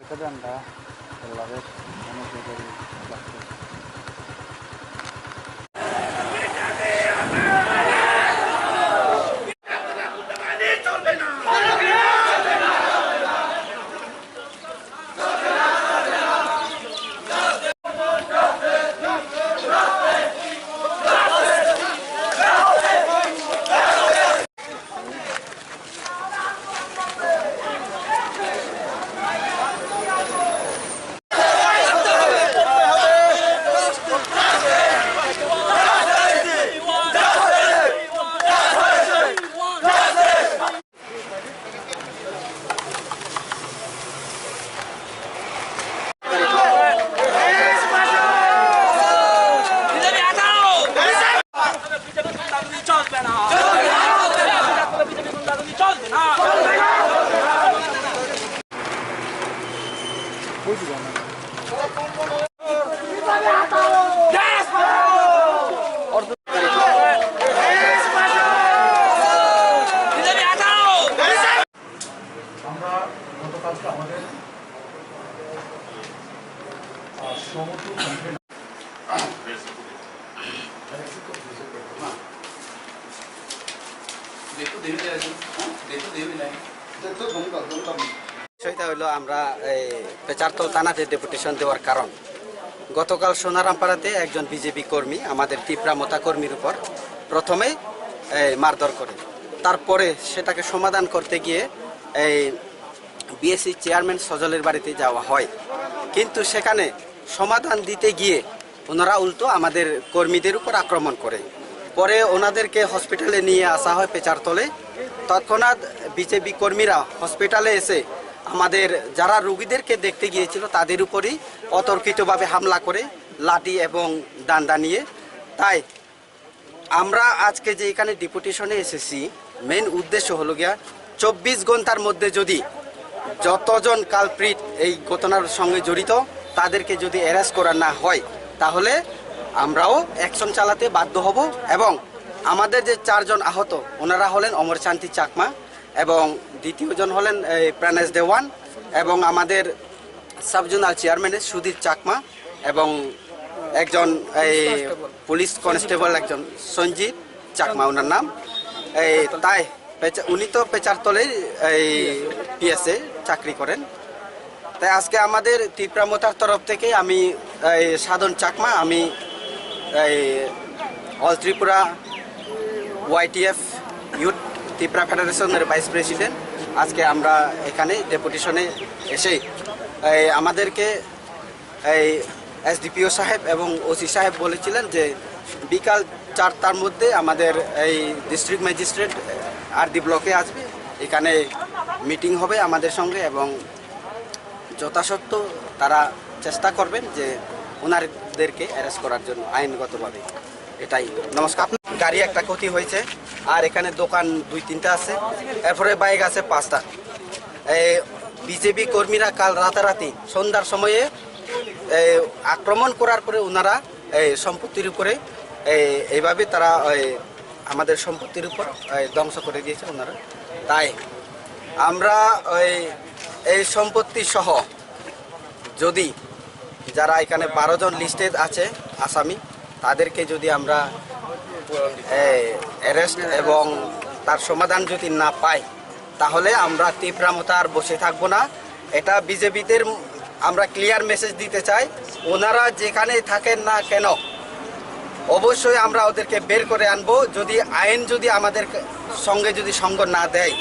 Kadanda, Lavis, Manageri, Lakshmi. সেটা হলো আমরা পেচারতল থানাতে ডেপুটেশন দেওয়ার কারণ গতকাল সোনারামপাড়াতে একজন বিজেপি কর্মী আমাদের তীব্রামতা কর্মীর উপর প্রথমেই মারধর করে, তারপরে সেটাকে সমাধান করতে গিয়ে এই বিএসসি চেয়ারম্যান সজলের বাড়িতে যাওয়া হয়, কিন্তু সেখানে সমাধান দিতে গিয়ে ওনারা উল্টো আমাদের কর্মীদের উপর আক্রমণ করে। পরে ওনাদেরকে হসপিটালে নিয়ে আসা হয় পেচারতলে। তৎক্ষণাৎ বিজেপি কর্মীরা হসপিটালে এসে আমাদের যারা রোগীদেরকে দেখতে গিয়েছিল তাদের উপরই অতর্কিতভাবে হামলা করে লাঠি এবং ডান্ডা নিয়ে। তাই আমরা আজকে যে এখানে ডেপুটেশনে এসেছি, মেন উদ্দেশ্য হলো গিয়া 24 ঘন্টার মধ্যে যদি যতজন কালপ্রিট এই ঘটনার সঙ্গে জড়িত তাদেরকে যদি অ্যারেস্ট করা না হয় তাহলে আমরাও অ্যাকশন চালাতে বাধ্য হব। এবং আমাদের যে 4 জন আহত ওনারা হলেন অমর শান্তি চাকমা এবং দ্বিতীয়জন হলেন প্রাণেশ দেওয়ান এবং আমাদের সাবজোনাল চেয়ারম্যানের সুধীর চাকমা এবং একজন পুলিশ কনস্টেবল একজন সঞ্জিত চাকমা ওনার নাম। তাই উনি তো পেচারতলেই পিএসএ চাকরি করেন। তাই আজকে আমাদের তীব্রামতার তরফ থেকে আমি সাধন চাকমা, আমি all Tripura YTF youth Tripura ফেডারেশনের ভাইস প্রেসিডেন্ট, আজকে আমরা এখানে ডেপুটেশনে এসে আমাদেরকে এসডিপিও সাহেব এবং ওসি সাহেব বলেছিলেন যে বিকাল 4টার মধ্যে আমাদের এই ডিস্ট্রিক্ট ম্যাজিস্ট্রেট আরডি ব্লকে আসবে, এখানে মিটিং হবে আমাদের সঙ্গে এবং যথাসত্ত্ব তারা চেষ্টা করবেন যে ওনাদেরকে অ্যারেস্ট করার জন্য আইনগতভাবে। এটাই। নমস্কার। গাড়ি একটা ক্ষতি হয়েছে আর এখানে দোকান 2-3টা আছে, এরপরে বাইক আছে 5টা। বিজেপি কর্মীরা কাল রাতারাতি সন্ধ্যার সময়ে আক্রমণ করার পরে ওনারা সম্পত্তির উপরে এইভাবে তারা আমাদের সম্পত্তির উপর ধ্বংস করে দিয়েছে ওনারা। তাই আমরা এই সম্পত্তি সহ যদি যারা এখানে 12 জন লিস্টেড আছে আসামি তাদেরকে যদি আমরা অ্যারেস্ট এবং তার সমাধান যদি না পাই তাহলে আমরা তীব্রামতা আর বসে থাকবো না। এটা বিজেপিদের আমরা ক্লিয়ার মেসেজ দিতে চাই, ওনারা যেখানে থাকেন না কেন অবশ্যই আমরা ওদেরকে বের করে আনবো, যদি আইন যদি আমাদের সঙ্গে যদি সঙ্গ না দেয়।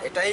এটাই